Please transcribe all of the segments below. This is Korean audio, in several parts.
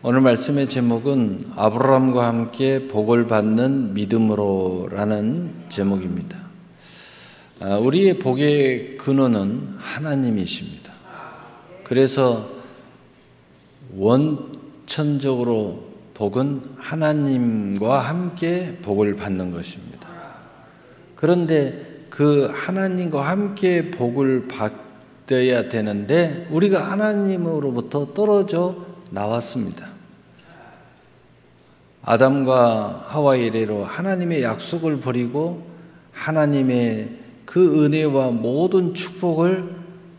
오늘 말씀의 제목은 아브라함과 함께 복을 받는 믿음으로라는 제목입니다. 우리의 복의 근원은 하나님이십니다. 그래서 원천적으로 복은 하나님과 함께 복을 받는 것입니다. 그런데 그 하나님과 함께 복을 받아야 되는데 우리가 하나님으로부터 떨어져 나왔습니다. 아담과 하와 이래로 하나님의 약속을 버리고 하나님의 그 은혜와 모든 축복을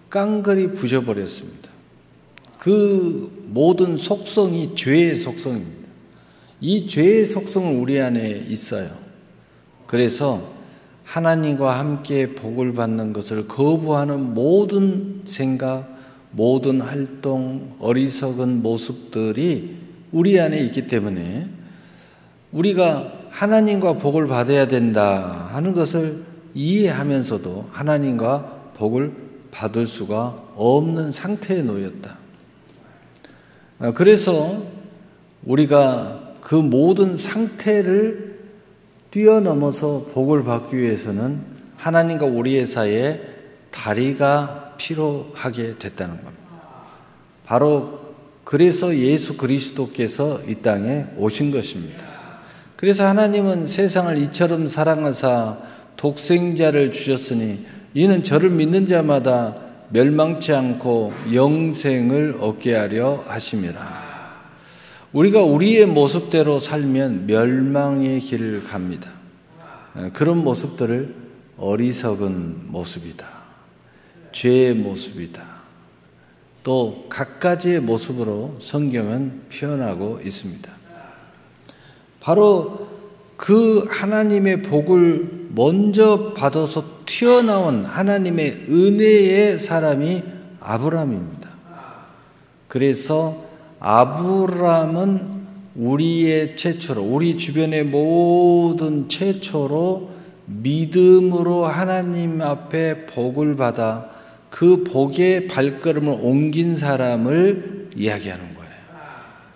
깡그리 부셔버렸습니다. 그 모든 속성이 죄의 속성입니다. 이 죄의 속성은 우리 안에 있어요. 그래서 하나님과 함께 복을 받는 것을 거부하는 모든 생각, 모든 활동, 어리석은 모습들이 우리 안에 있기 때문에 우리가 하나님과 복을 받아야 된다 하는 것을 이해하면서도 하나님과 복을 받을 수가 없는 상태에 놓였다. 그래서 우리가 그 모든 상태를 뛰어넘어서 복을 받기 위해서는 하나님과 우리의 사이에 다리가 필요하게 됐다는 겁니다. 바로 그래서 예수 그리스도께서 이 땅에 오신 것입니다. 그래서 하나님은 세상을 이처럼 사랑하사 독생자를 주셨으니 이는 저를 믿는 자마다 멸망치 않고 영생을 얻게 하려 하심이라. 우리가 우리의 모습대로 살면 멸망의 길을 갑니다. 그런 모습들을 어리석은 모습이다, 죄의 모습이다, 또 갖가지의 모습으로 성경은 표현하고 있습니다. 바로 그 하나님의 복을 먼저 받아서 튀어나온 하나님의 은혜의 사람이 아브라함입니다. 그래서 아브라함은 우리의 최초로, 우리 주변의 모든 최초로 믿음으로 하나님 앞에 복을 받아 그 복의 발걸음을 옮긴 사람을 이야기하는 거예요.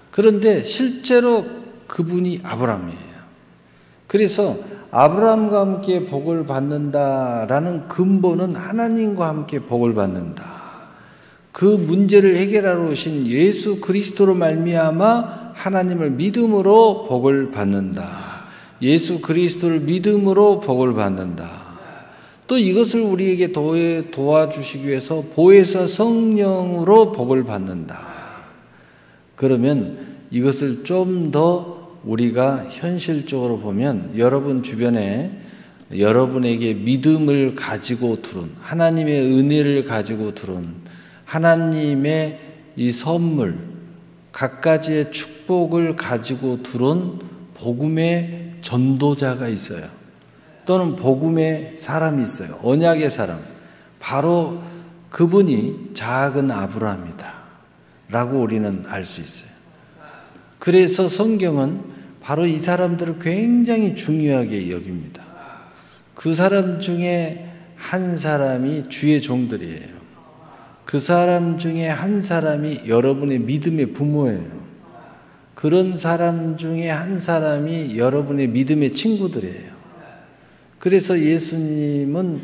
그런데 실제로 그분이 아브라함이에요. 그래서 아브라함과 함께 복을 받는다라는 근본은 하나님과 함께 복을 받는다. 그 문제를 해결하러 오신 예수 그리스도로 말미암아 하나님을 믿음으로 복을 받는다. 예수 그리스도를 믿음으로 복을 받는다. 또 이것을 우리에게 도와주시기 위해서 보혜사 성령으로 복을 받는다. 그러면 이것을 좀 더 우리가 현실적으로 보면 여러분 주변에 여러분에게 믿음을 가지고 들은 하나님의 은혜를 가지고 들은 하나님의 이 선물 갖가지의 축복을 가지고 들은 복음의 전도자가 있어요. 또는 복음의 사람이 있어요. 언약의 사람. 바로 그분이 작은 아브라함이다 라고 우리는 알 수 있어요. 그래서 성경은 바로 이 사람들을 굉장히 중요하게 여깁니다. 그 사람 중에 한 사람이 주의 종들이에요. 그 사람 중에 한 사람이 여러분의 믿음의 부모예요. 그런 사람 중에 한 사람이 여러분의 믿음의 친구들이에요. 그래서 예수님은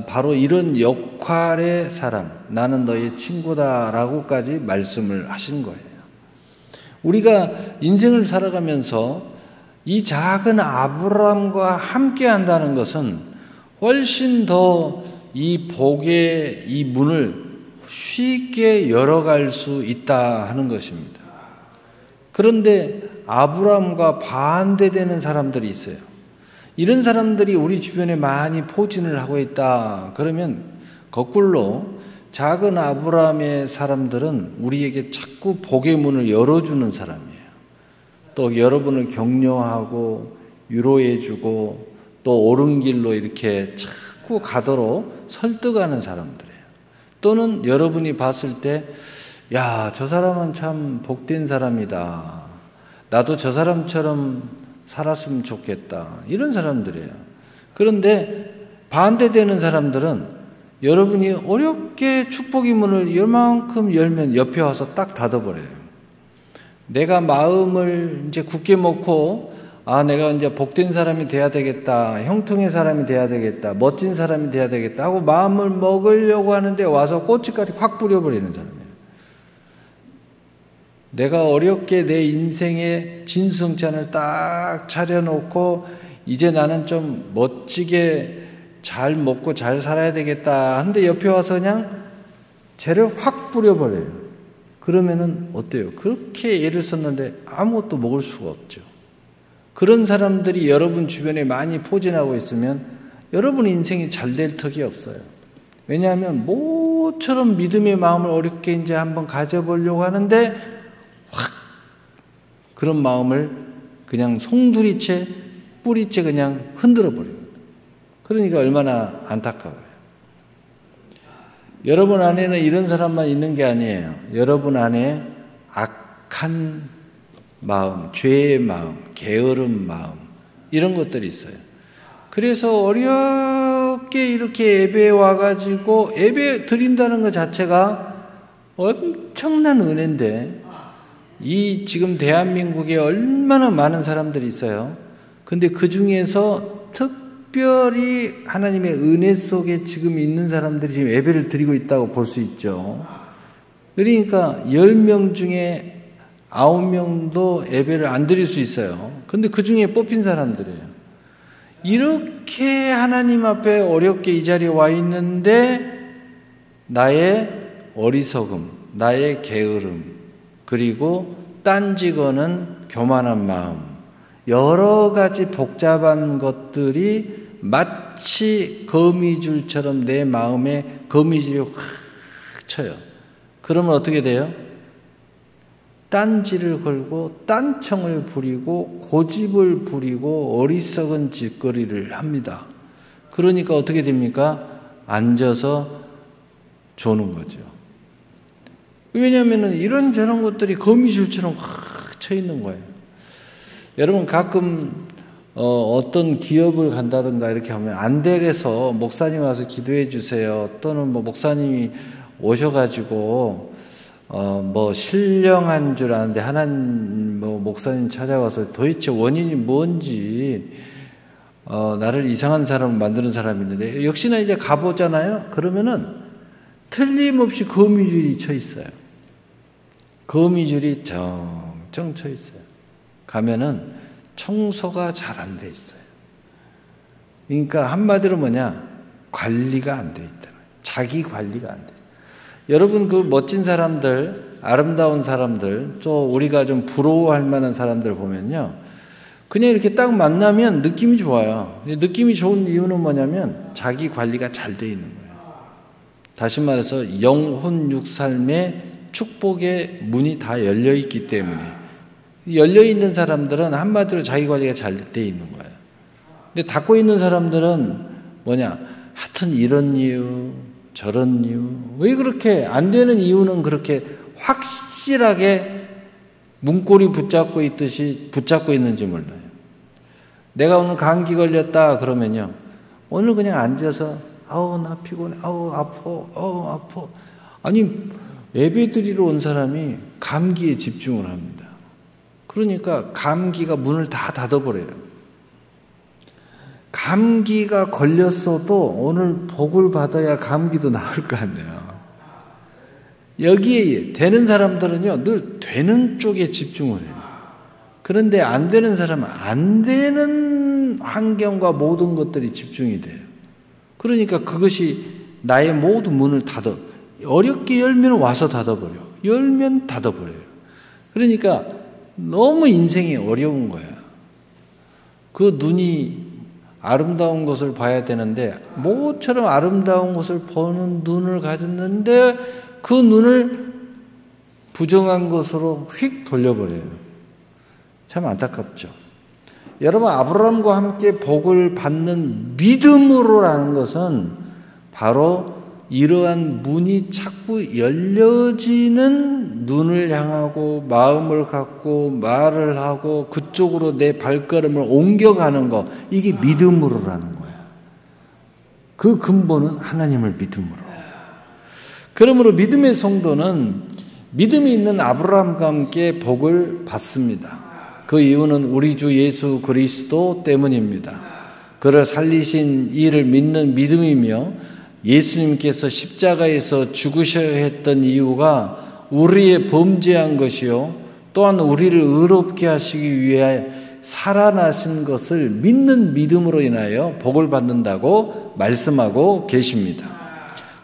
바로 이런 역할의 사람, 나는 너의 친구다라고까지 말씀을 하신 거예요. 우리가 인생을 살아가면서 이 작은 아브라함과 함께 한다는 것은 훨씬 더 이 복의 이 문을 쉽게 열어갈 수 있다 하는 것입니다. 그런데 아브라함과 반대되는 사람들이 있어요. 이런 사람들이 우리 주변에 많이 포진을 하고 있다. 그러면 거꾸로 작은 아브라함의 사람들은 우리에게 자꾸 복의 문을 열어주는 사람이에요. 또 여러분을 격려하고 위로해주고 또 옳은 길로 이렇게 자꾸 가도록 설득하는 사람들이에요. 또는 여러분이 봤을 때 야, 저 사람은 참 복된 사람이다. 나도 저 사람처럼 살았으면 좋겠다. 이런 사람들이에요. 그런데 반대되는 사람들은 여러분이 어렵게 축복의 문을 이만큼 열면 옆에 와서 딱 닫아버려요. 내가 마음을 이제 굳게 먹고 내가 이제 복된 사람이 돼야 되겠다, 형통의 사람이 돼야 되겠다, 멋진 사람이 돼야 되겠다 하고 마음을 먹으려고 하는데 와서 꼬치까지 확 뿌려버리는 사람이에요. 내가 어렵게 내 인생의 진수성찬을 딱 차려놓고 이제 나는 좀 멋지게 잘 먹고 잘 살아야 되겠다 하는데 옆에 와서 그냥 죄를 확 뿌려버려요. 그러면은 어때요? 그렇게 애를 썼는데 아무것도 먹을 수가 없죠. 그런 사람들이 여러분 주변에 많이 포진하고 있으면 여러분 인생이 잘 될 턱이 없어요. 왜냐하면 모처럼 믿음의 마음을 어렵게 이제 한번 가져보려고 하는데 확 그런 마음을 그냥 송두리째 뿌리째 그냥 흔들어 버립니다. 그러니까 얼마나 안타까워요. 여러분 안에는 이런 사람만 있는 게 아니에요. 여러분 안에 악한 마음, 죄의 마음, 게으른 마음 이런 것들이 있어요. 그래서 어렵게 이렇게 예배에 와가지고 예배 드린다는 것 자체가 엄청난 은혜인데 이 지금 대한민국에 얼마나 많은 사람들이 있어요. 근데 그 중에서 특별히 하나님의 은혜 속에 지금 있는 사람들이 지금 예배를 드리고 있다고 볼 수 있죠. 그러니까 10명 중에 9명도 예배를 안 드릴 수 있어요. 근데 그 중에 뽑힌 사람들이에요. 이렇게 하나님 앞에 어렵게 이 자리에 와 있는데 나의 어리석음, 나의 게으름, 그리고 딴지거는 교만한 마음, 여러 가지 복잡한 것들이 마치 거미줄처럼 내 마음에 거미줄이 확 쳐요. 그러면 어떻게 돼요? 딴지를 걸고 딴청을 부리고 고집을 부리고 어리석은 짓거리를 합니다. 그러니까 어떻게 됩니까? 앉아서 조는 거죠. 왜냐하면 이런저런 것들이 거미줄처럼 확 쳐 있는 거예요. 여러분 가끔 어떤 기업을 간다든가 이렇게 하면 안 되겠어 목사님 와서 기도해 주세요. 또는 뭐 목사님이 오셔가지고 뭐 신령한 줄 아는데 하나님 뭐 목사님 찾아와서 도대체 원인이 뭔지 나를 이상한 사람을 만드는 사람이 있는데 역시나 이제 가보잖아요. 그러면은 틀림없이 거미줄이 쳐 있어요. 거미줄이 쩡쩡 쳐 있어요. 가면은 청소가 잘 안 돼 있어요. 그러니까 한마디로 뭐냐? 관리가 안 돼 있다. 자기 관리가 안 돼 있어요. 여러분 그 멋진 사람들, 아름다운 사람들, 또 우리가 좀 부러워할 만한 사람들 보면요. 그냥 이렇게 딱 만나면 느낌이 좋아요. 느낌이 좋은 이유는 뭐냐면 자기 관리가 잘 돼 있는 거예요. 다시 말해서 영혼 육살의 축복의 문이 다 열려 있기 때문에 열려 있는 사람들은 한마디로 자기 관리가 잘 돼 있는 거예요. 근데 닫고 있는 사람들은 뭐냐? 하여튼 이런 이유, 저런 이유. 왜 그렇게 안 되는 이유는 그렇게 확실하게 문고리 붙잡고 있듯이 붙잡고 있는지 몰라요. 내가 오늘 감기 걸렸다 그러면요. 오늘 그냥 앉아서 아우 나 피곤해. 아우 아파. 아니 예배 드리러 온 사람이 감기에 집중을 합니다. 그러니까 감기가 문을 다 닫아버려요. 감기가 걸렸어도 오늘 복을 받아야 감기도 나을 거 아니에요. 여기에 되는 사람들은요, 늘 되는 쪽에 집중을 해요. 그런데 안 되는 사람은 안 되는 환경과 모든 것들이 집중이 돼요. 그러니까 그것이 나의 모든 문을 닫아. 어렵게 열면 와서 닫아버려. 열면 닫아버려요. 그러니까 너무 인생이 어려운 거야. 그 눈이 아름다운 것을 봐야 되는데 모처럼 아름다운 것을 보는 눈을 가졌는데 그 눈을 부정한 것으로 휙 돌려버려요. 참 안타깝죠. 여러분 아브라함과 함께 복을 받는 믿음으로라는 것은 바로 이러한 문이 자꾸 열려지는 눈을 향하고 마음을 갖고 말을 하고 그쪽으로 내 발걸음을 옮겨가는 거, 이게 믿음으로라는 거야. 그 근본은 하나님을 믿음으로. 그러므로 믿음의 성도는 믿음이 있는 아브라함과 함께 복을 받습니다. 그 이유는 우리 주 예수 그리스도 때문입니다. 그를 살리신 이를 믿는 믿음이며 예수님께서 십자가에서 죽으셔야 했던 이유가 우리의 범죄한 것이요 또한 우리를 의롭게 하시기 위해 살아나신 것을 믿는 믿음으로 인하여 복을 받는다고 말씀하고 계십니다.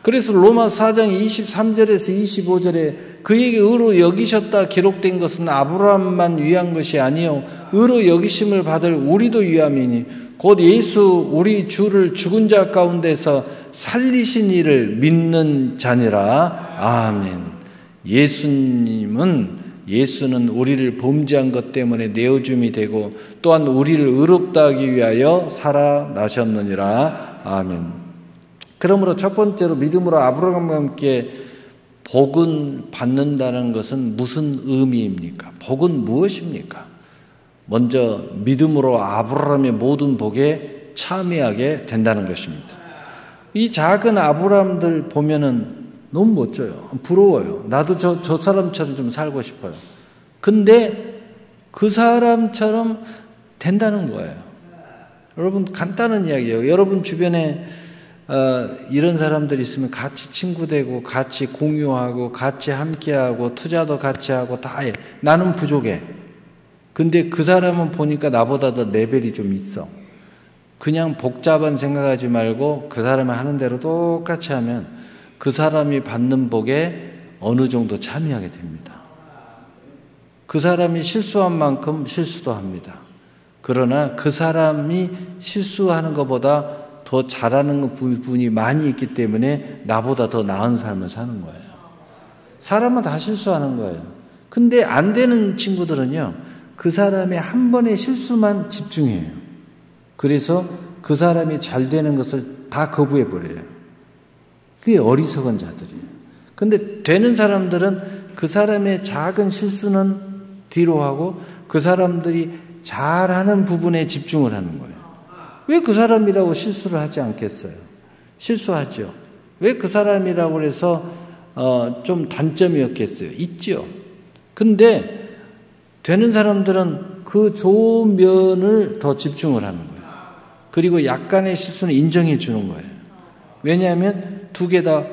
그래서 로마 4장 23절에서 25절에 그에게 의로 여기셨다 기록된 것은 아브라함만 위한 것이 아니요 의로 여기심을 받을 우리도 위함이니 곧 예수 우리 주를 죽은 자 가운데서 살리신 이를 믿는 자니라. 아멘. 예수는 우리를 범죄한 것 때문에 내어줌이 되고 또한 우리를 의롭다 하기 위하여 살아나셨느니라. 아멘. 그러므로 첫 번째로 믿음으로 아브라함과 함께 복은 받는다는 것은 무슨 의미입니까? 복은 무엇입니까? 먼저 믿음으로 아브라함의 모든 복에 참여하게 된다는 것입니다. 이 작은 아브라함들 보면은 너무 멋져요. 부러워요. 나도 저 사람처럼 좀 살고 싶어요. 근데 그 사람처럼 된다는 거예요. 여러분 간단한 이야기예요. 여러분 주변에 이런 사람들이 있으면 같이 친구 되고 같이 공유하고 같이 함께하고 투자도 같이 하고 다 해. 나는 부족해. 근데 그 사람은 보니까 나보다 더 레벨이 좀 있어. 그냥 복잡한 생각하지 말고 그 사람이 하는 대로 똑같이 하면 그 사람이 받는 복에 어느 정도 참여하게 됩니다. 그 사람이 실수한 만큼 실수도 합니다. 그러나 그 사람이 실수하는 것보다 더 잘하는 부분이 많이 있기 때문에 나보다 더 나은 삶을 사는 거예요. 사람은 다 실수하는 거예요. 근데 안 되는 친구들은요, 그 사람의 한 번의 실수만 집중해요. 그래서 그 사람이 잘 되는 것을 다 거부해버려요. 그게 어리석은 자들이에요. 근데 되는 사람들은 그 사람의 작은 실수는 뒤로 하고 그 사람들이 잘하는 부분에 집중을 하는 거예요. 왜 그 사람이라고 실수를 하지 않겠어요? 실수하죠. 왜 그 사람이라고 해서 좀 단점이 없겠어요? 있죠. 근데 되는 사람들은 그 좋은 면을 더 집중을 하는 거예요. 그리고 약간의 실수는 인정해 주는 거예요. 왜냐하면 두 개 다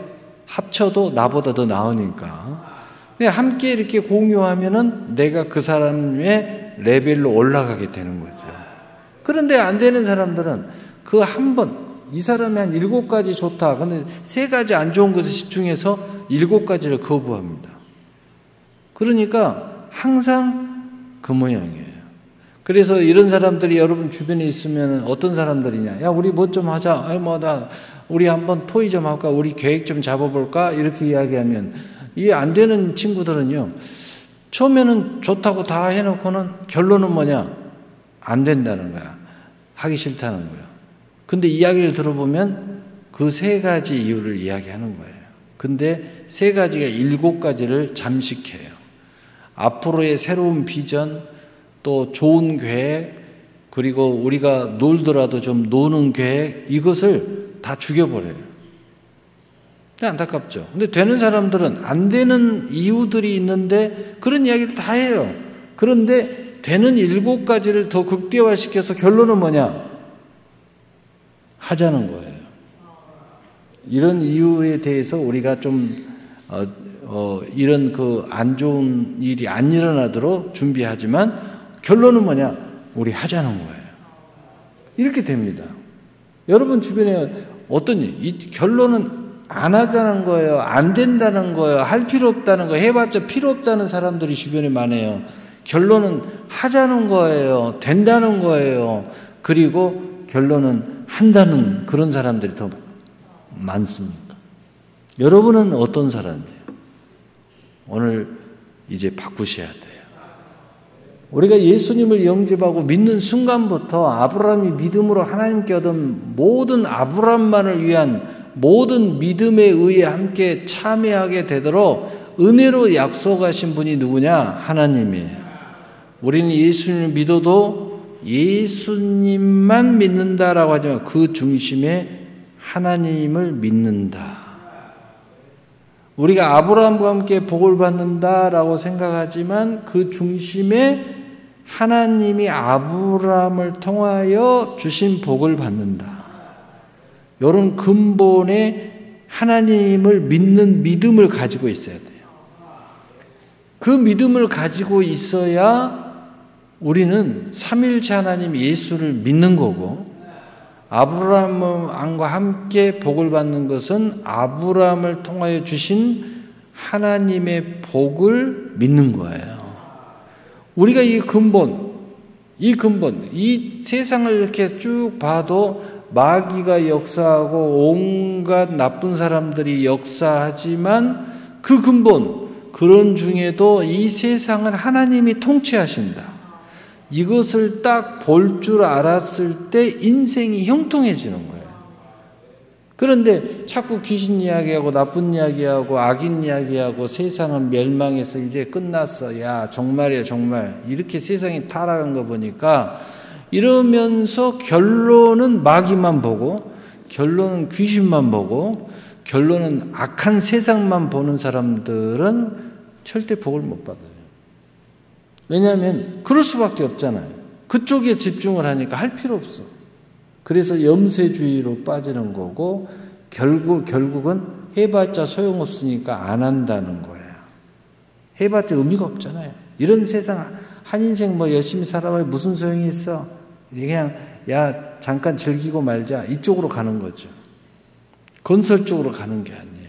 합쳐도 나보다 더 나으니까. 함께 이렇게 공유하면은 내가 그 사람의 레벨로 올라가게 되는 거죠. 그런데 안 되는 사람들은 그 한 번, 이 사람이 한 7가지 좋다. 근데 3가지 안 좋은 것에 집중해서 7가지를 거부합니다. 그러니까 항상 그 모양이에요. 그래서 이런 사람들이 여러분 주변에 있으면 어떤 사람들이냐. 야, 우리 뭐 좀 하자. 우리 한번 토의 좀 할까? 우리 계획 좀 잡아볼까? 이렇게 이야기하면 이게 안 되는 친구들은요. 처음에는 좋다고 다 해놓고는 결론은 뭐냐? 안 된다는 거야. 하기 싫다는 거야. 근데 이야기를 들어보면 그 3가지 이유를 이야기하는 거예요. 근데 3가지가 7가지를 잠식해요. 앞으로의 새로운 비전, 또 좋은 계획, 그리고 우리가 놀더라도 좀 노는 계획, 이것을 다 죽여버려요. 안타깝죠. 근데 되는 사람들은 안 되는 이유들이 있는데 그런 이야기를 다 해요. 그런데 되는 7가지를 더 극대화시켜서 결론은 뭐냐? 하자는 거예요. 이런 이유에 대해서 우리가 좀 이런 그 안 좋은 일이 안 일어나도록 준비하지만 결론은 뭐냐? 우리 하자는 거예요. 이렇게 됩니다. 여러분 주변에 어떤 이 결론은 안 하자는 거예요. 안 된다는 거예요. 할 필요 없다는 거예요. 해봤자 필요 없다는 사람들이 주변에 많아요. 결론은 하자는 거예요. 된다는 거예요. 그리고 결론은 한다는 그런 사람들이 더 많습니까? 여러분은 어떤 사람이에요? 오늘 이제 바꾸셔야 돼요. 우리가 예수님을 영접하고 믿는 순간부터 아브라함이 믿음으로 하나님께 얻은 모든 아브라함만을 위한 모든 믿음에 의해 함께 참여하게 되도록 은혜로 약속하신 분이 누구냐? 하나님이에요. 우리는 예수님을 믿어도 예수님만 믿는다라고 하지만 그 중심에 하나님을 믿는다. 우리가 아브라함과 함께 복을 받는다라고 생각하지만 그 중심에 하나님이 아브라함을 통하여 주신 복을 받는다. 이런 근본의 하나님을 믿는 믿음을 가지고 있어야 돼요. 그 믿음을 가지고 있어야 우리는 삼위일체 하나님 예수를 믿는 거고, 아브라함과 함께 복을 받는 것은 아브라함을 통하여 주신 하나님의 복을 믿는 거예요. 우리가 이 근본, 이 세상을 이렇게 쭉 봐도 마귀가 역사하고 온갖 나쁜 사람들이 역사하지만 그 근본, 그런 중에도 이 세상은 하나님이 통치하신다. 이것을 딱 볼 줄 알았을 때 인생이 형통해지는 거예요. 그런데 자꾸 귀신 이야기하고 나쁜 이야기하고 악인 이야기하고 세상은 멸망해서 이제 끝났어. 야, 정말이야, 정말. 이렇게 세상이 타락한 거 보니까 이러면서 결론은 마귀만 보고, 결론은 귀신만 보고, 결론은 악한 세상만 보는 사람들은 절대 복을 못 받아요. 왜냐하면 그럴 수밖에 없잖아요. 그쪽에 집중을 하니까 할 필요 없어. 그래서 염세주의로 빠지는 거고, 결국은 해봤자 소용없으니까 안 한다는 거야. 해봤자 의미가 없잖아요. 이런 세상, 한 인생 뭐 열심히 살아봐야 무슨 소용이 있어? 그냥 야 잠깐 즐기고 말자, 이쪽으로 가는 거죠. 건설 쪽으로 가는 게 아니에요.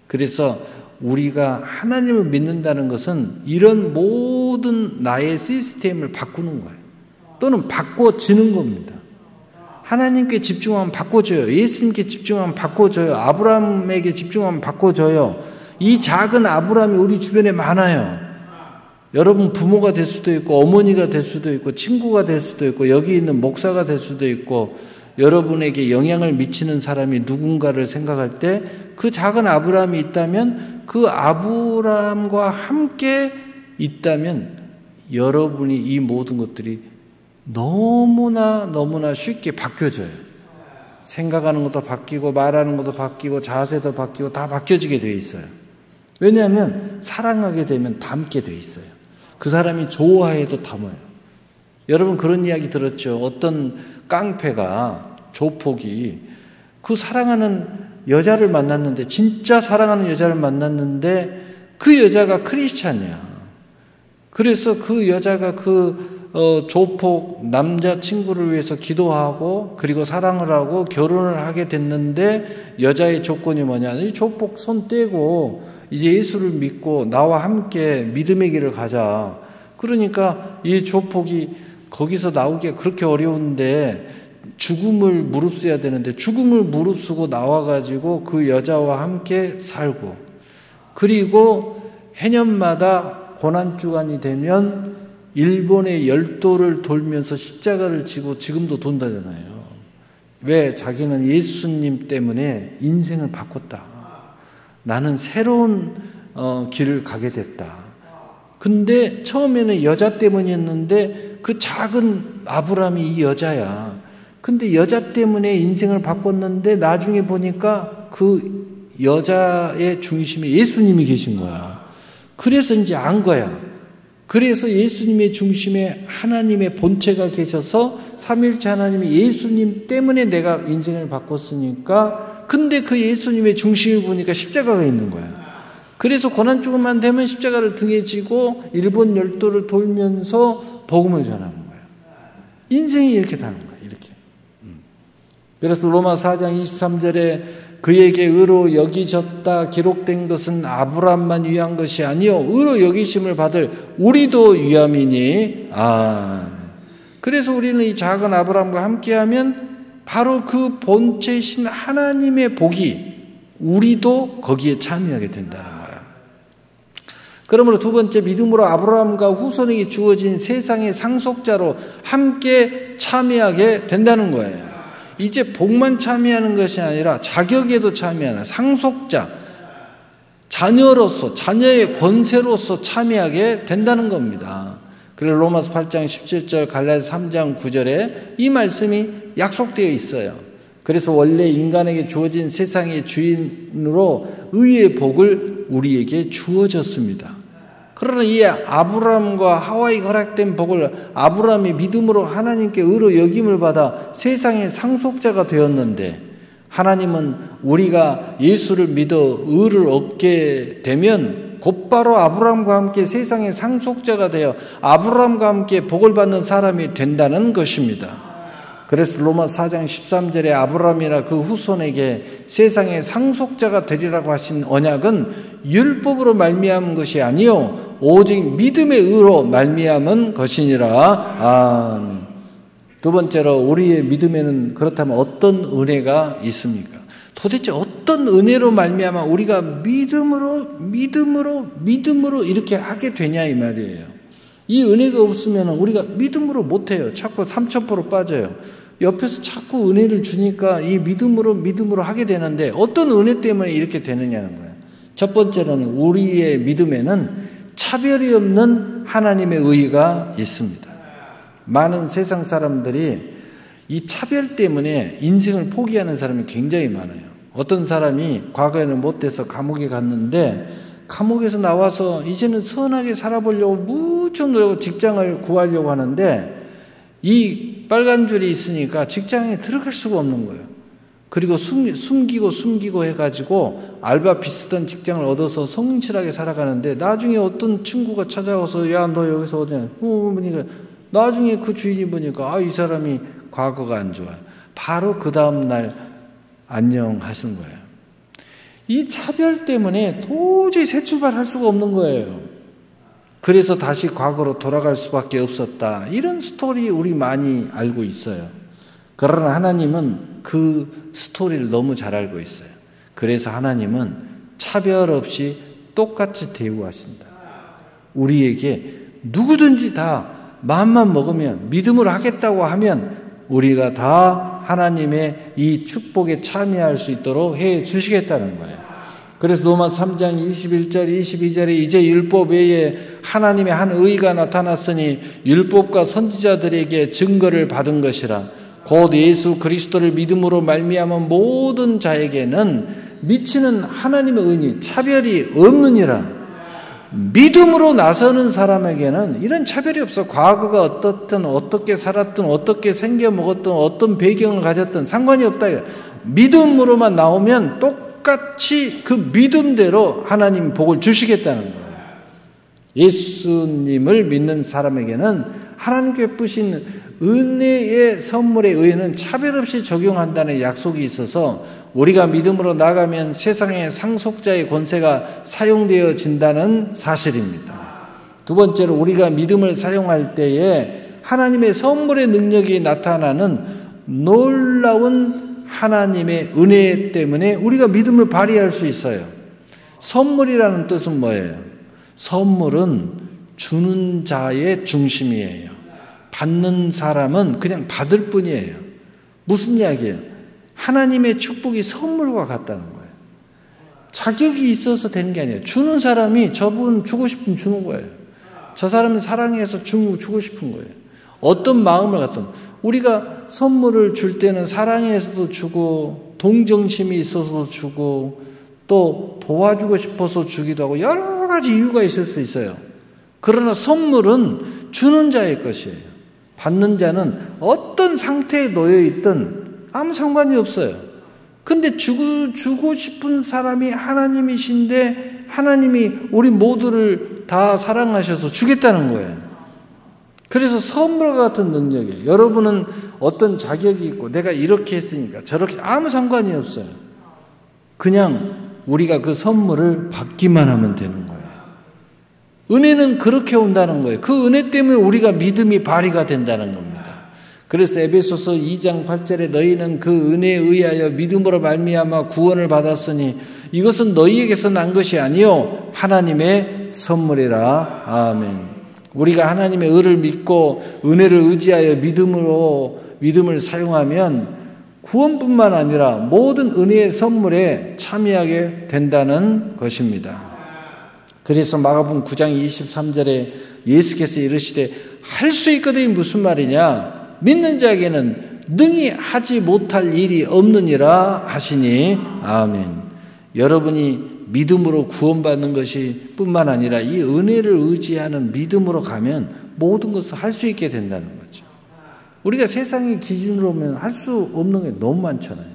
그래서 우리가 하나님을 믿는다는 것은 이런 모든 나의 시스템을 바꾸는 거예요. 또는 바꿔지는 겁니다. 하나님께 집중하면 바꿔져요. 예수님께 집중하면 바꿔져요. 아브라함에게 집중하면 바꿔져요. 이 작은 아브라함이 우리 주변에 많아요. 여러분 부모가 될 수도 있고, 어머니가 될 수도 있고, 친구가 될 수도 있고, 여기 있는 목사가 될 수도 있고, 여러분에게 영향을 미치는 사람이 누군가를 생각할 때 그 작은 아브라함이 있다면, 그 아브라함과 함께 있다면 여러분이 이 모든 것들이 너무나 쉽게 바뀌어져요. 생각하는 것도 바뀌고, 말하는 것도 바뀌고, 자세도 바뀌고, 다 바뀌어지게 되어 있어요. 왜냐하면 사랑하게 되면 닮게 되어 있어요. 그 사람이 좋아해도 닮아요. 여러분 그런 이야기 들었죠. 어떤 깡패가, 조폭이 그 사랑하는 여자를 만났는데, 진짜 사랑하는 여자를 만났는데 그 여자가 크리스찬이야. 그래서 그 여자가 조폭 남자친구를 위해서 기도하고 그리고 사랑을 하고 결혼을 하게 됐는데, 여자의 조건이 뭐냐? 이 조폭 손 떼고 이제 예수를 믿고 나와 함께 믿음의 길을 가자. 그러니까 이 조폭이 거기서 나오기가 그렇게 어려운데 죽음을 무릅쓰어야 되는데, 죽음을 무릅쓰고 나와가지고 그 여자와 함께 살고, 그리고 해년마다 고난주간이 되면 일본의 열도를 돌면서 십자가를 지고 지금도 돈다잖아요. 왜? 자기는 예수님 때문에 인생을 바꿨다. 나는 새로운 길을 가게 됐다. 근데 처음에는 여자 때문이었는데 그 작은 아브라함이 이 여자야. 근데 여자 때문에 인생을 바꿨는데 나중에 보니까 그 여자의 중심에 예수님이 계신 거야. 그래서 이제 안 거야. 그래서 예수님의 중심에 하나님의 본체가 계셔서 삼위일체 하나님이 예수님 때문에 내가 인생을 바꿨으니까, 근데 그 예수님의 중심을 보니까 십자가가 있는 거야. 그래서 고난주간만 되면 십자가를 등에 지고 일본 열도를 돌면서 복음을 전하는 거야. 인생이 이렇게 다는 거야. 이렇게. 그래서 로마 4장 23절에 그에게 의로 여기졌다 기록된 것은 아브라함만 위한 것이 아니요 의로 여기심을 받을 우리도 위함이니. 그래서 우리는 이 작은 아브라함과 함께하면 바로 그 본체이신 하나님의 복이 우리도 거기에 참여하게 된다는 거야. 그러므로 두 번째, 믿음으로 아브라함과 후손에게 주어진 세상의 상속자로 함께 참여하게 된다는 거예요. 이제 복만 참여하는 것이 아니라 자격에도 참여하는 상속자, 자녀로서, 자녀의 권세로서 참여하게 된다는 겁니다. 그래서 로마서 8장 17절, 갈라디아 3장 9절에 이 말씀이 약속되어 있어요. 그래서 원래 인간에게 주어진 세상의 주인으로 의의 복을 우리에게 주어졌습니다. 그러나 이 아브라함과 하와에 허락된 복을 아브라함이 믿음으로 하나님께 의로 여김을 받아 세상의 상속자가 되었는데, 하나님은 우리가 예수를 믿어 의를 얻게 되면 곧바로 아브라함과 함께 세상의 상속자가 되어 아브라함과 함께 복을 받는 사람이 된다는 것입니다. 그래서 로마 4장 13절에 아브라함이나 그 후손에게 세상의 상속자가 되리라고 하신 언약은 율법으로 말미암은 것이 아니요 오직 믿음의 의로 말미암은 것이니라. 두 번째로, 우리의 믿음에는 그렇다면 어떤 은혜가 있습니까? 도대체 어떤 은혜로 말미암아 우리가 믿음으로 이렇게 하게 되냐 이 말이에요. 이 은혜가 없으면 우리가 믿음으로 못해요. 자꾸 삼천포로 빠져요. 옆에서 자꾸 은혜를 주니까 이 믿음으로 하게 되는데, 어떤 은혜 때문에 이렇게 되느냐는 거예요. 첫 번째로는 우리의 믿음에는 차별이 없는 하나님의 의가 있습니다. 많은 세상 사람들이 이 차별 때문에 인생을 포기하는 사람이 굉장히 많아요. 어떤 사람이 과거에는 못돼서 감옥에 갔는데, 감옥에서 나와서 이제는 선하게 살아보려고 무척 노력하고 직장을 구하려고 하는데, 이 빨간 줄이 있으니까 직장에 들어갈 수가 없는 거예요. 그리고 숨기고 해가지고 알바 비슷한 직장을 얻어서 성실하게 살아가는데, 나중에 어떤 친구가 찾아와서 야, 너 여기서 어디냐? 보니까 나중에 그 주인이 보니까 이 사람이 과거가 안 좋아요. 바로 그 다음날 안녕 하시는 거예요. 이 차별 때문에 도저히 새 출발할 수가 없는 거예요. 그래서 다시 과거로 돌아갈 수밖에 없었다. 이런 스토리 우리 많이 알고 있어요. 그러나 하나님은 그 스토리를 너무 잘 알고 있어요. 그래서 하나님은 차별 없이 똑같이 대우하신다. 우리에게 누구든지 다 마음만 먹으면, 믿음으로 하겠다고 하면 우리가 다 하나님의 이 축복에 참여할 수 있도록 해 주시겠다는 거예요. 그래서 로마 3장 21절 22절에 이제 율법 외에 하나님의 한 의가 나타났으니 율법과 선지자들에게 증거를 받은 것이라. 곧 예수 그리스도를 믿음으로 말미암은 모든 자에게는 미치는 하나님의 의니 차별이 없느니라. 믿음으로 나서는 사람에게는 이런 차별이 없어. 과거가 어떻든 어떻게 살았든 어떻게 생겨 먹었든 어떤 배경을 가졌든 상관이 없다. 믿음으로만 나오면 똑같이 그 믿음대로 하나님 복을 주시겠다는 거예요. 예수님을 믿는 사람에게는 하나님께 베푸신 은혜의 선물에 의해는 차별 없이 적용한다는 약속이 있어서 우리가 믿음으로 나가면 세상의 상속자의 권세가 사용되어진다는 사실입니다. 두 번째로, 우리가 믿음을 사용할 때에 하나님의 선물의 능력이 나타나는 놀라운 하나님의 은혜 때문에 우리가 믿음을 발휘할 수 있어요. 선물이라는 뜻은 뭐예요? 선물은 주는 자의 중심이에요. 받는 사람은 그냥 받을 뿐이에요. 무슨 이야기예요? 하나님의 축복이 선물과 같다는 거예요. 자격이 있어서 되는 게 아니에요. 주는 사람이 저분 주고 싶으면 주는 거예요. 저 사람은 사랑해서 주고 싶은 거예요. 어떤 마음을 갖든 우리가 선물을 줄 때는 사랑해서도 주고 동정심이 있어서 주고 또 도와주고 싶어서 주기도 하고 여러 가지 이유가 있을 수 있어요. 그러나 선물은 주는 자의 것이에요. 받는 자는 어떤 상태에 놓여 있든 아무 상관이 없어요. 근데 주고 싶은 사람이 하나님이신데 하나님이 우리 모두를 다 사랑하셔서 주겠다는 거예요. 그래서 선물과 같은 능력이에요. 여러분은 어떤 자격이 있고 내가 이렇게 했으니까 저렇게 아무 상관이 없어요. 그냥 우리가 그 선물을 받기만 하면 되는 거예요. 은혜는 그렇게 온다는 거예요. 그 은혜 때문에 우리가 믿음이 발휘가 된다는 겁니다. 그래서 에베소서 2장 8절에 너희는 그 은혜에 의하여 믿음으로 말미암아 구원을 받았으니 이것은 너희에게서 난 것이 아니요 하나님의 선물이라. 아멘. 우리가 하나님의 의를 믿고 은혜를 의지하여 믿음을 사용하면 구원뿐만 아니라 모든 은혜의 선물에 참여하게 된다는 것입니다. 그래서 마가복음 9장 23절에 예수께서 이르시되 할 수 있거든이 무슨 말이냐? 믿는 자에게는 능히 하지 못할 일이 없느니라 하시니 아멘. 여러분이 믿음으로 구원받는 것이 뿐만 아니라 이 은혜를 의지하는 믿음으로 가면 모든 것을 할 수 있게 된다는 거죠. 우리가 세상의 기준으로 보면 할 수 없는 게 너무 많잖아요.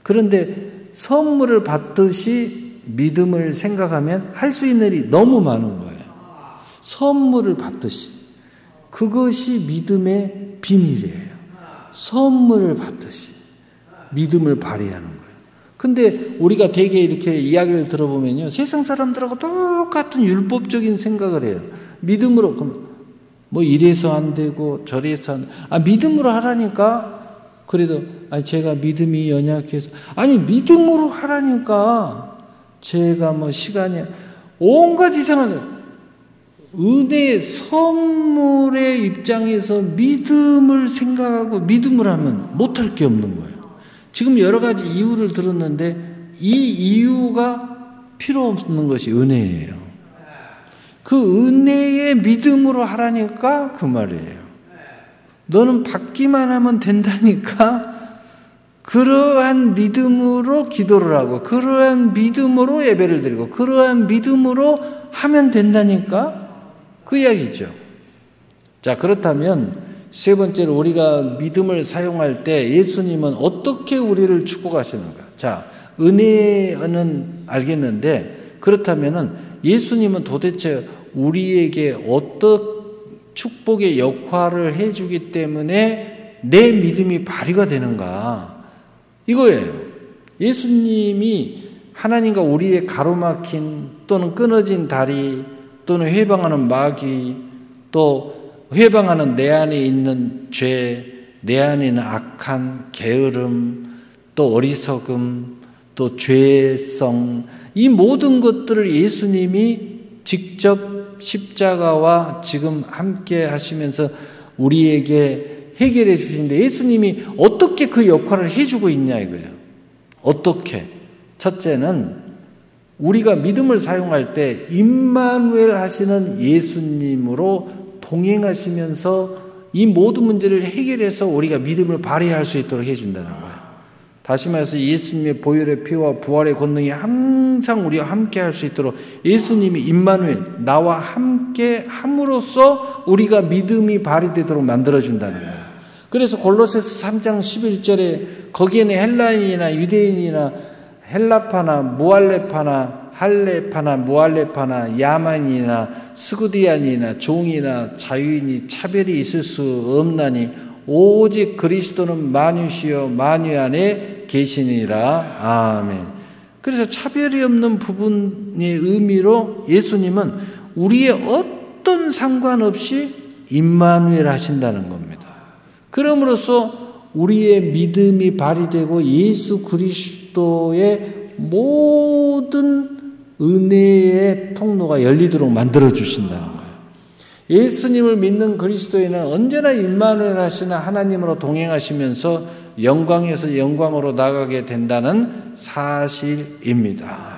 그런데 선물을 받듯이 믿음을 생각하면 할 수 있는 일이 너무 많은 거예요. 선물을 받듯이. 그것이 믿음의 비밀이에요. 선물을 받듯이 믿음을 발휘하는 거예요. 근데 우리가 되게 이렇게 이야기를 들어보면요, 세상 사람들하고 똑같은 율법적인 생각을 해요. 믿음으로, 그럼 뭐 이래서 안 되고 저래서 안 되고, 믿음으로 하라니까. 그래도 제가 믿음이 연약해서, 믿음으로 하라니까 제가 뭐 시간이, 온갖 이상한 은혜의 선물의 입장에서 믿음을 생각하고 믿음을 하면 못할 게 없는 거예요. 지금 여러 가지 이유를 들었는데 이 이유가 필요 없는 것이 은혜예요. 그 은혜의 믿음으로 하라니까 그 말이에요. 너는 받기만 하면 된다니까 그러한 믿음으로 기도를 하고 그러한 믿음으로 예배를 드리고 그러한 믿음으로 하면 된다니까 그 이야기죠. 자, 그렇다면 세 번째로 우리가 믿음을 사용할 때 예수님은 어떻게 우리를 축복하시는가? 자, 은혜는 알겠는데 그렇다면은 예수님은 도대체 우리에게 어떤 축복의 역할을 해주기 때문에 내 믿음이 발휘가 되는가? 이거예요. 예수님이 하나님과 우리의 가로막힌 또는 끊어진 다리 또는 회방하는 마귀 또 회방하는 내 안에 있는 죄, 내 안에 있는 악한 게으름, 또 어리석음, 또 죄성, 이 모든 것들을 예수님이 직접 십자가와 지금 함께 하시면서 우리에게 해결해 주시는데 예수님이 어떻게 그 역할을 해주고 있냐 이거예요. 어떻게? 첫째는 우리가 믿음을 사용할 때 임마누엘 하시는 예수님으로 동행하시면서 이 모든 문제를 해결해서 우리가 믿음을 발휘할 수 있도록 해준다는 거예요. 다시 말해서 예수님의 보혈의 피와 부활의 권능이 항상 우리와 함께 할 수 있도록 예수님이 임마누엘 나와 함께 함으로써 우리가 믿음이 발휘되도록 만들어준다는 거예요. 그래서 골로새서 3장 11절에 거기에는 헬라인이나 유대인이나 헬라파나 무할레파나 할레파나 무할레파나 야만이나 스구디안이나 종이나 자유인이 차별이 있을 수 없나니 오직 그리스도는 만유시여 만유 안에 계시니라. 아멘. 그래서 차별이 없는 부분의 의미로 예수님은 우리의 어떤 상관없이 임마누엘 하신다는 겁니다. 그럼으로써 우리의 믿음이 발휘되고 예수 그리스도의 모든 은혜의 통로가 열리도록 만들어 주신다는 거예요. 예수님을 믿는 그리스도인은 언제나 임마누엘 하시는 하나님으로 동행하시면서 영광에서 영광으로 나가게 된다는 사실입니다.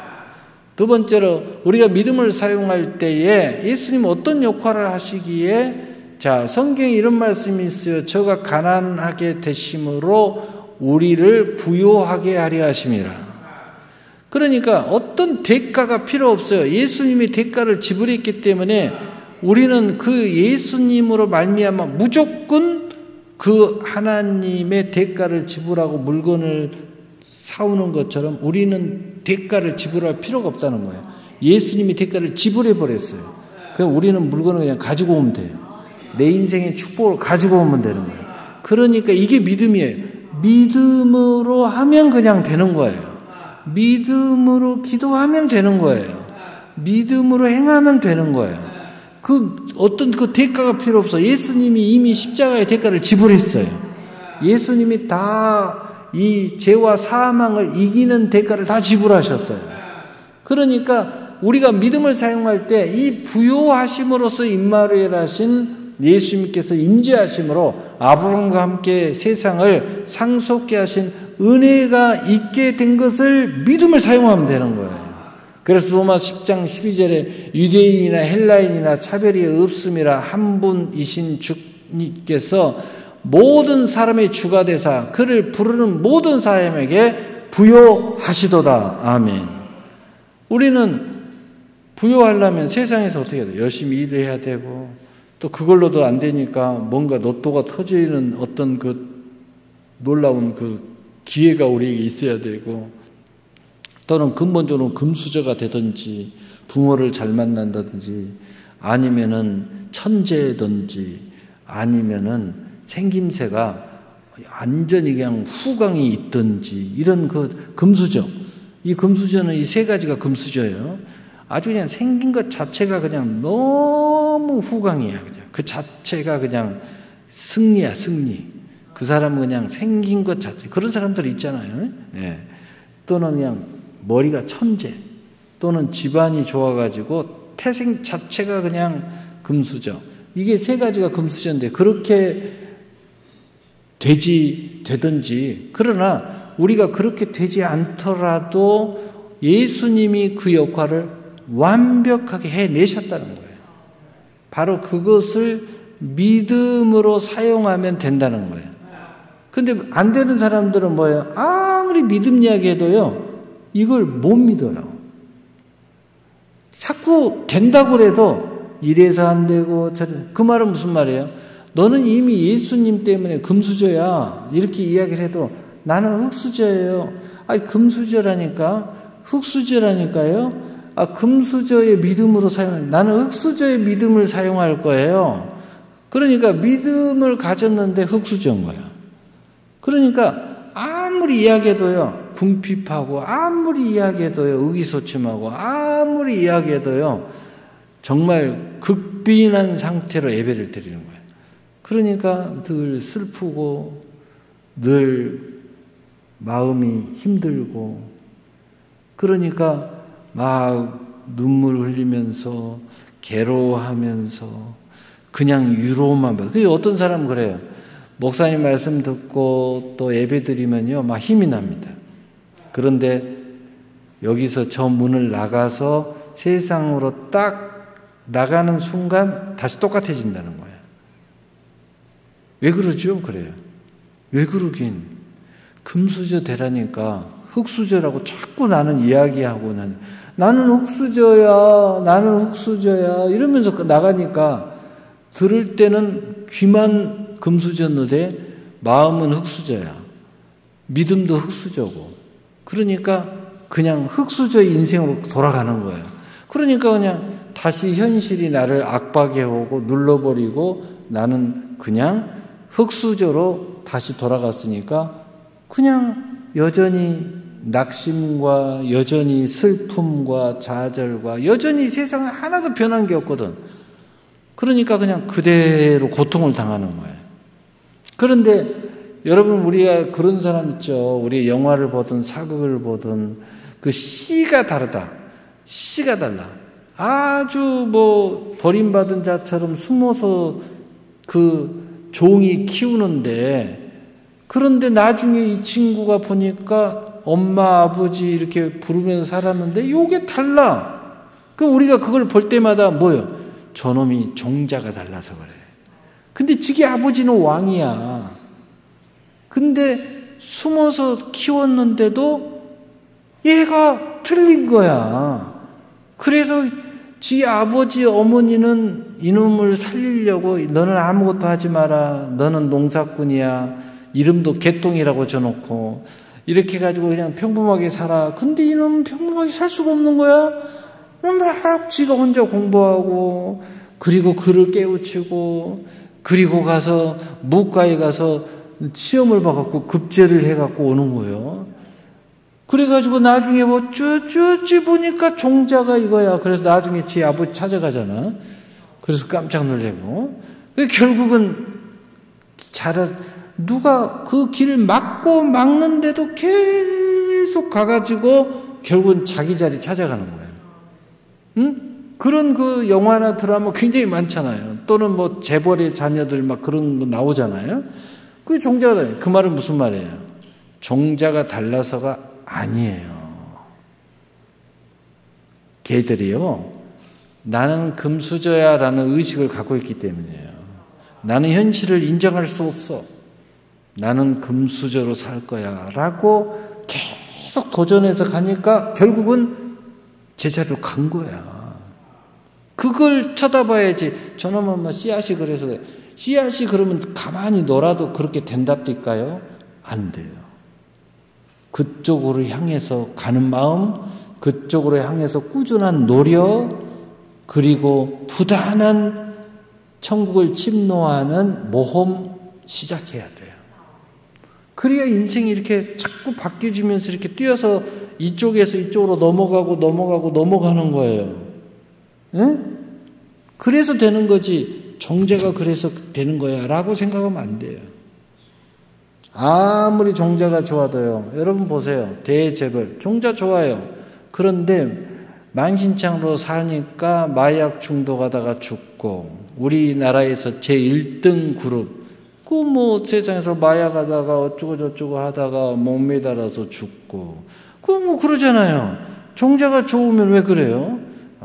두 번째로 우리가 믿음을 사용할 때에 예수님은 어떤 역할을 하시기에 자, 성경에 이런 말씀이 있어요. 저가 가난하게 되심으로 우리를 부요하게 하려 하심이라. 그러니까 어떤 대가가 필요 없어요. 예수님이 대가를 지불했기 때문에 우리는 그 예수님으로 말미암아 무조건 그 하나님의 대가를 지불하고 물건을 사오는 것처럼 우리는 대가를 지불할 필요가 없다는 거예요. 예수님이 대가를 지불해 버렸어요. 그냥 우리는 물건을 그냥 가지고 오면 돼요. 내 인생의 축복을 가지고 오면 되는 거예요. 그러니까 이게 믿음이에요. 믿음으로 하면 그냥 되는 거예요. 믿음으로 기도하면 되는 거예요. 믿음으로 행하면 되는 거예요. 어떤 대가가 필요 없어. 예수님이 이미 십자가의 대가를 지불했어요. 예수님이 다 이 죄와 사망을 이기는 대가를 다 지불하셨어요. 그러니까 우리가 믿음을 사용할 때 이 부요하심으로써 임마누엘 하신 예수님께서 임재하심으로 아브라함과 함께 세상을 상속케 하신 은혜가 있게 된 것을 믿음을 사용하면 되는 거예요. 그래서 로마 10장 12절에 유대인이나 헬라인이나 차별이 없음이라 한 분이신 주님께서 모든 사람의 주가 되사 그를 부르는 모든 사람에게 부요하시도다. 아멘. 우리는 부요하려면 세상에서 어떻게 해야 돼? 열심히 일을 해야 되고, 또 그걸로도 안 되니까 뭔가 로또가 터지는 어떤 그 놀라운 그 기회가 우리에게 있어야 되고, 또는 근본적으로 금수저가 되든지 부모를 잘 만난다든지 아니면은 천재든지 아니면은 생김새가 완전히 그냥 후광이 있든지 이런 그 금수저, 이 금수저는 이 세 가지가 금수저예요. 아주 그냥 생긴 것 자체가 그냥 너무 후광이야. 그냥 그 자체가 그냥 승리야, 승리. 그 사람은 그냥 생긴 것 자체. 그런 사람들 있잖아요. 예. 또는 그냥 머리가 천재, 또는 집안이 좋아가지고 태생 자체가 그냥 금수저. 이게 세 가지가 금수저인데 그렇게 되든지, 그러나 우리가 그렇게 되지 않더라도 예수님이 그 역할을 완벽하게 해내셨다는 거예요. 바로 그것을 믿음으로 사용하면 된다는 거예요. 근데 안 되는 사람들은 뭐예요? 아무리 믿음 이야기해도요, 이걸 못 믿어요. 자꾸 된다고 해도 이래서 안 되고, 그 말은 무슨 말이에요? 너는 이미 예수님 때문에 금수저야. 이렇게 이야기를 해도 나는 흙수저예요. 아니, 금수저라니까? 흙수저라니까요? 아, 금수저의 믿음으로 나는 흙수저의 믿음을 사용할 거예요. 그러니까 믿음을 가졌는데 흙수저인 거야. 그러니까 아무리 이야기해도요, 궁핍하고, 아무리 이야기해도요, 의기소침하고, 아무리 이야기해도요, 정말 극빈한 상태로 예배를 드리는 거예요. 그러니까 늘 슬프고, 늘 마음이 힘들고, 그러니까 막 눈물 흘리면서, 괴로워하면서, 그냥 위로만 받아요. 그게 어떤 사람은 그래요. 목사님 말씀 듣고 또 예배 드리면요, 막 힘이 납니다. 그런데 여기서 저 문을 나가서 세상으로 딱 나가는 순간 다시 똑같아진다는 거예요. 왜 그러죠? 그래요. 왜 그러긴? 금수저 되라니까 흙수저라고 자꾸 나는 이야기하고는, 나는 흙수저야, 나는 흙수저야 이러면서 나가니까 들을 때는 귀만 금수저인데 마음은 흙수저야. 믿음도 흙수저고. 그러니까 그냥 흙수저의 인생으로 돌아가는 거예요. 그러니까 그냥 다시 현실이 나를 압박해오고 눌러버리고 나는 그냥 흙수저로 다시 돌아갔으니까 그냥 여전히 낙심과 여전히 슬픔과 좌절과 여전히 세상에 하나도 변한 게 없거든. 그러니까 그냥 그대로 고통을 당하는 거예요. 그런데 여러분, 우리가 그런 사람 있죠. 우리 영화를 보든 사극을 보든 그 시가 다르다. 시가 달라. 아주 뭐 버림받은 자처럼 숨어서 그 종이 키우는데, 그런데 나중에 이 친구가 보니까 엄마 아버지 이렇게 부르면서 살았는데 요게 달라. 그럼 우리가 그걸 볼 때마다 뭐예요? 저놈이 종자가 달라서 그래. 근데 지게 아버지는 왕이야. 근데 숨어서 키웠는데도 얘가 틀린 거야. 그래서 지 아버지 어머니는 이놈을 살리려고 너는 아무것도 하지 마라. 너는 농사꾼이야. 이름도 개똥이라고 줘놓고 이렇게 해가지고 그냥 평범하게 살아. 근데 이놈은 평범하게 살 수가 없는 거야. 막 지가 혼자 공부하고, 그리고 글을 깨우치고, 그리고 가서 무과에 가서 시험을 봐갖고 급제를 해갖고 오는 거예요. 그래가지고 나중에 뭐 쭈쭈쭈 보니까 종자가 이거야. 그래서 나중에 지 아버지 찾아가잖아. 그래서 깜짝 놀래고. 결국은 누가 그 길을 막는데도 계속 가가지고 결국은 자기 자리 찾아가는 거예요. 응? 그런 그 영화나 드라마 굉장히 많잖아요. 또는 뭐 재벌의 자녀들 막 그런 거 나오잖아요. 그게 종자가, 그 말은 무슨 말이에요? 종자가 달라서가 아니에요. 걔들이요, 나는 금수저야 라는 의식을 갖고 있기 때문이에요. 나는 현실을 인정할 수 없어. 나는 금수저로 살 거야 라고 계속 도전해서 가니까 결국은 제자리로 간 거야. 그걸 쳐다봐야지. 저놈은 뭐 씨앗이 그래서 그래. 씨앗이 그러면 가만히 놀아도 그렇게 된답니까요? 안 돼요. 그쪽으로 향해서 가는 마음, 그쪽으로 향해서 꾸준한 노력, 그리고 부단한 천국을 침노하는 모험 시작해야 돼요. 그래야 인생이 이렇게 자꾸 바뀌어지면서 이렇게 뛰어서 이쪽에서 이쪽으로 넘어가는 거예요. 응? 그래서 되는 거지. 종자가 그래서 되는 거야 라고 생각하면 안 돼요. 아무리 종자가 좋아도요. 여러분 보세요. 대재벌 종자 좋아요. 그런데 만신창으로 사니까 마약 중독하다가 죽고, 우리나라에서 제1등 그룹 그 뭐 세상에서 마약하다가 어쩌고저쩌고 하다가 목 매달아서 죽고, 그 뭐 그러잖아요. 종자가 좋으면 왜 그래요?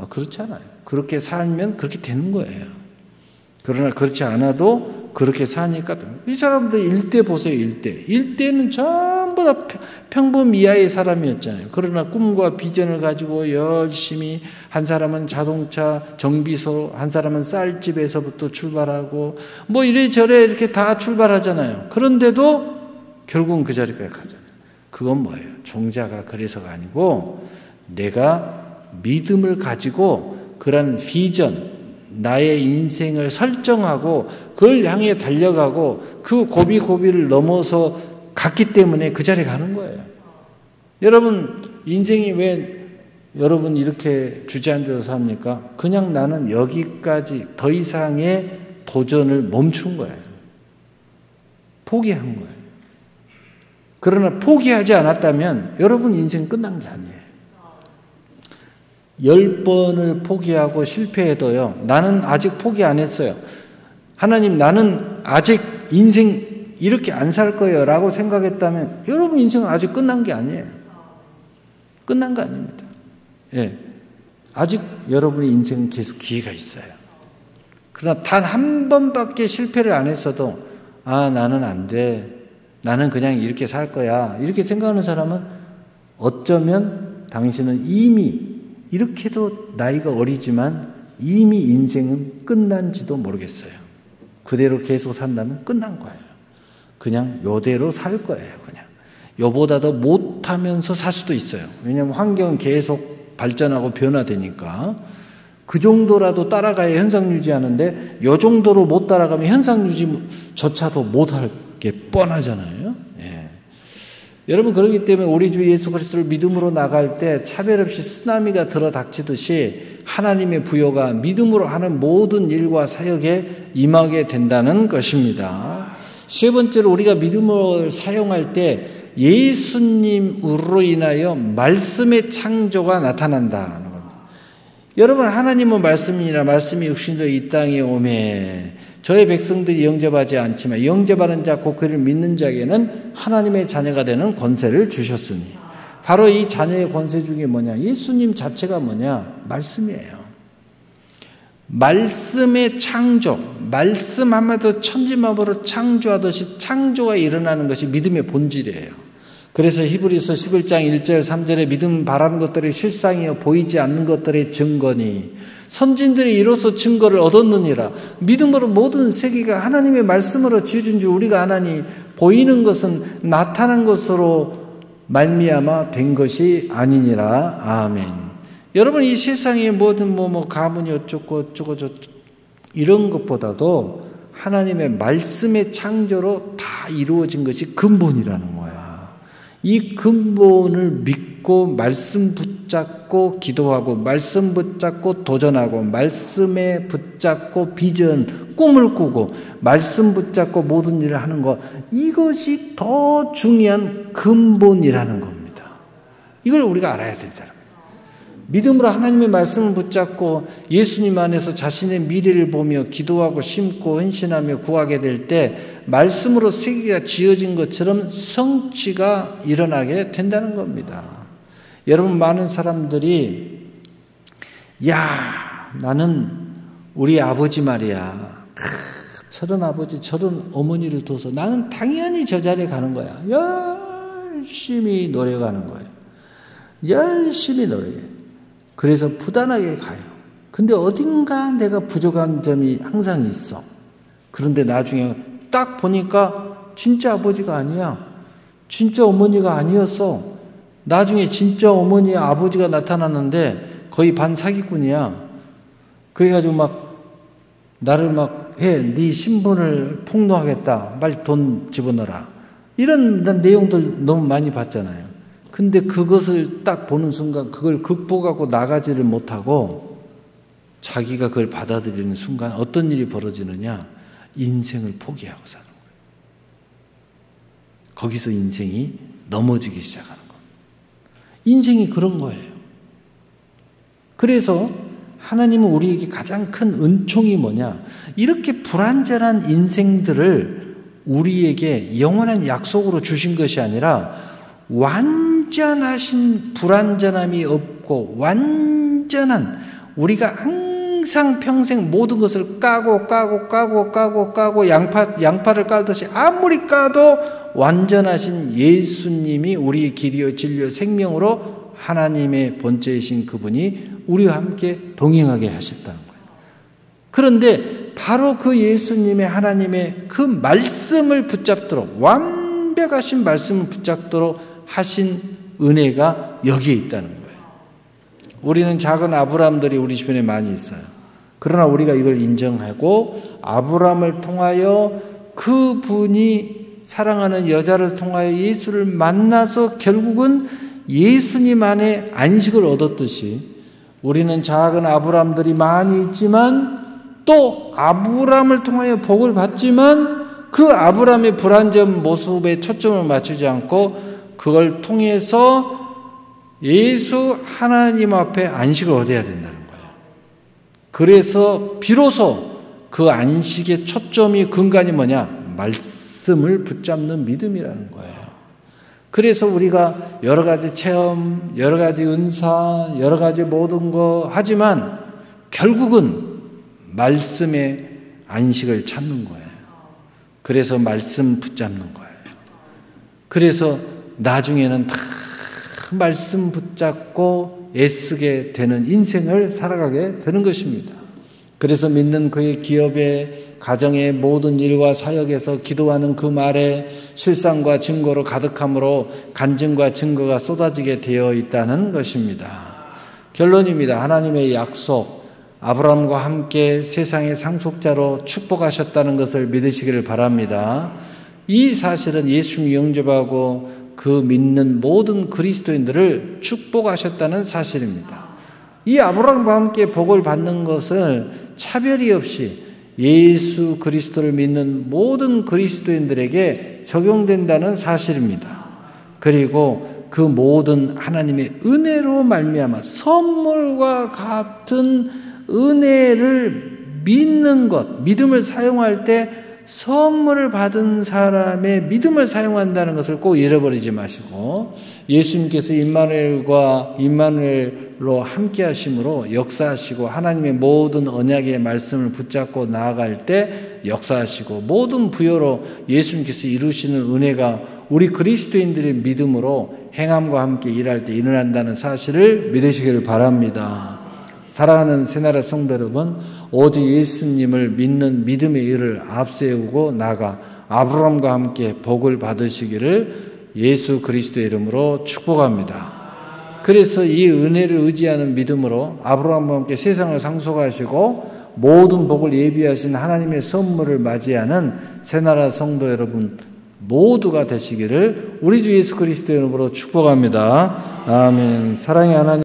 그렇지 않아요. 그렇게 살면 그렇게 되는 거예요. 그러나 그렇지 않아도 그렇게 사니까. 이 사람들 일대 보세요. 일대는 전부 다 평범 이하의 사람이었잖아요. 그러나 꿈과 비전을 가지고 열심히, 한 사람은 자동차 정비소, 한 사람은 쌀집에서부터 출발하고 뭐 이래저래 이렇게 다 출발하잖아요. 그런데도 결국은 그 자리까지 가잖아요. 그건 뭐예요? 종자가 그래서가 아니고 내가 믿음을 가지고 그런 비전, 나의 인생을 설정하고 그걸 향해 달려가고 그 고비를 넘어서 갔기 때문에 그 자리에 가는 거예요. 여러분 인생이 왜 여러분 이렇게 주저앉아서 삽니까? 그냥 나는 여기까지 더 이상의 도전을 멈춘 거예요. 포기한 거예요. 그러나 포기하지 않았다면 여러분 인생 끝난 게 아니에요. 10번을 포기하고 실패해도요, 나는 아직 포기 안 했어요. 하나님, 나는 아직 인생 이렇게 안 살 거예요 라고 생각했다면 여러분 인생은 아직 끝난 게 아니에요. 끝난 거 아닙니다. 예. 아직 여러분의 인생은 계속 기회가 있어요. 그러나 단 한 번밖에 실패를 안 했어도 나는 안 돼. 나는 그냥 이렇게 살 거야. 이렇게 생각하는 사람은 어쩌면 당신은 이미 이렇게도 나이가 어리지만 이미 인생은 끝난지도 모르겠어요. 그대로 계속 산다면 끝난 거예요. 그냥 요대로 살 거예요. 그냥 요보다 더 못하면서 살 수도 있어요. 왜냐하면 환경은 계속 발전하고 변화되니까 그 정도라도 따라가야 현상 유지하는데 요 정도로 못 따라가면 현상 유지조차도 못할 게 뻔하잖아요. 예. 여러분 그렇기 때문에 우리 주 예수 그리스도를 믿음으로 나갈 때 차별 없이 쓰나미가 들어닥치듯이 하나님의 부여가 믿음으로 하는 모든 일과 사역에 임하게 된다는 것입니다. 세 번째로 우리가 믿음을 사용할 때 예수님으로 인하여 말씀의 창조가 나타난다는 겁니다. 여러분 하나님은 말씀이라 말씀이 육신으로 이 땅에 오매 저의 백성들이 영접하지 않지만 영접하는 자 곧 그를 믿는 자에게는 하나님의 자녀가 되는 권세를 주셨으니, 바로 이 자녀의 권세 중에 뭐냐? 예수님 자체가 뭐냐? 말씀이에요. 말씀의 창조, 말씀 한마디로 천지만물을 창조하듯이 창조가 일어나는 것이 믿음의 본질이에요. 그래서 히브리서 11장 1절 3절에 믿음 바라는 것들이 실상이요 보이지 않는 것들의 증거니 선진들이 이로써 증거를 얻었느니라. 믿음으로 모든 세계가 하나님의 말씀으로 지어진 줄 우리가 아나니 보이는 것은 나타난 것으로 말미암아 된 것이 아니니라. 아멘. 여러분 이 세상의 모든 가문이 어쩌고 이런 것보다도 하나님의 말씀의 창조로 다 이루어진 것이 근본이라는 거야. 이 근본을 믿고 말씀 붙잡고 기도하고 말씀 붙잡고 도전하고 말씀에 붙잡고 비전 꿈을 꾸고 말씀 붙잡고 모든 일을 하는 것, 이것이 더 중요한 근본이라는 겁니다. 이걸 우리가 알아야 된다는 거예요. 믿음으로 하나님의 말씀을 붙잡고 예수님 안에서 자신의 미래를 보며 기도하고 심고 헌신하며 구하게 될 때 말씀으로 세계가 지어진 것처럼 성취가 일어나게 된다는 겁니다. 여러분 많은 사람들이 나는 우리 아버지 말이야 저런 아버지, 저런 어머니를 둬서 나는 당연히 저 자리에 가는 거야. 열심히 노력하는 거예요. 열심히 노력해. 그래서 부단하게 가요. 근데 어딘가 내가 부족한 점이 항상 있어. 그런데 나중에 딱 보니까 진짜 아버지가 아니야. 진짜 어머니가 아니었어. 나중에 진짜 어머니, 아버지가 나타났는데 거의 반사기꾼이야. 그래가지고 막 나를 막 해. 네 신분을 폭로하겠다. 빨리 돈 집어넣어라. 이런 내용들 너무 많이 봤잖아요. 근데 그것을 딱 보는 순간 그걸 극복하고 나가지를 못하고 자기가 그걸 받아들이는 순간 어떤 일이 벌어지느냐? 인생을 포기하고 사는 거예요. 거기서 인생이 넘어지기 시작하는 거예요. 인생이 그런 거예요. 그래서 하나님은 우리에게 가장 큰 은총이 뭐냐? 이렇게 불완전한 인생들을 우리에게 영원한 약속으로 주신 것이 아니라 완전하신 불완전함이 없고 완전한 우리가 항상 평생 모든 것을 까고 양파를 깔듯이 아무리 까도 완전하신 예수님이 우리의 길이요 진리요 생명으로 하나님의 본체이신 그분이 우리와 함께 동행하게 하셨다는 거예요. 그런데 바로 그 예수님의 하나님의 그 말씀을 붙잡도록 완벽하신 말씀을 붙잡도록 하신 은혜가 여기에 있다는 거예요. 우리는 작은 아브라함들이 우리 주변에 많이 있어요. 그러나 우리가 이걸 인정하고 아브라함을 통하여 그분이 사랑하는 여자를 통하여 예수를 만나서 결국은 예수님 안에 안식을 얻었듯이 우리는 작은 아브라함들이 많이 있지만 또 아브라함을 통하여 복을 받지만 그 아브라함의 불완전 모습에 초점을 맞추지 않고 그걸 통해서 예수 하나님 앞에 안식을 얻어야 된다는 거예요. 그래서 비로소 그 안식의 초점이 근간이 뭐냐? 말씀을 붙잡는 믿음이라는 거예요. 그래서 우리가 여러 가지 체험, 여러 가지 은사, 여러 가지 모든 거 하지만 결국은 말씀의 안식을 찾는 거예요. 그래서 말씀 붙잡는 거예요. 그래서 나중에는 다 말씀 붙잡고 애쓰게 되는 인생을 살아가게 되는 것입니다. 그래서 믿는 그의 기업에 가정의 모든 일과 사역에서 기도하는 그 말에 실상과 증거로 가득함으로 간증과 증거가 쏟아지게 되어 있다는 것입니다. 결론입니다. 하나님의 약속, 아브라함과 함께 세상의 상속자로 축복하셨다는 것을 믿으시기를 바랍니다. 이 사실은 예수님 영접하고 그 믿는 모든 그리스도인들을 축복하셨다는 사실입니다. 이 아브라함과 함께 복을 받는 것을 차별이 없이 예수 그리스도를 믿는 모든 그리스도인들에게 적용된다는 사실입니다. 그리고 그 모든 하나님의 은혜로 말미암아 선물과 같은 은혜를 믿는 것, 믿음을 사용할 때 선물을 받은 사람의 믿음을 사용한다는 것을 꼭 잃어버리지 마시고 예수님께서 임마누엘로 함께 하심으로 역사하시고 하나님의 모든 언약의 말씀을 붙잡고 나아갈 때 역사하시고 모든 부여로 예수님께서 이루시는 은혜가 우리 그리스도인들의 믿음으로 행함과 함께 일할 때 일어난다는 사실을 믿으시기를 바랍니다. 사랑하는 새나라 성도 여러분, 오직 예수님을 믿는 믿음의 일을 앞세우고 나가 아브라함과 함께 복을 받으시기를 예수 그리스도의 이름으로 축복합니다. 그래서 이 은혜를 의지하는 믿음으로 아브라함과 함께 세상을 상속하시고 모든 복을 예비하신 하나님의 선물을 맞이하는 새나라 성도 여러분 모두가 되시기를 우리 주 예수 그리스도의 이름으로 축복합니다. 아멘. 사랑의 하나님.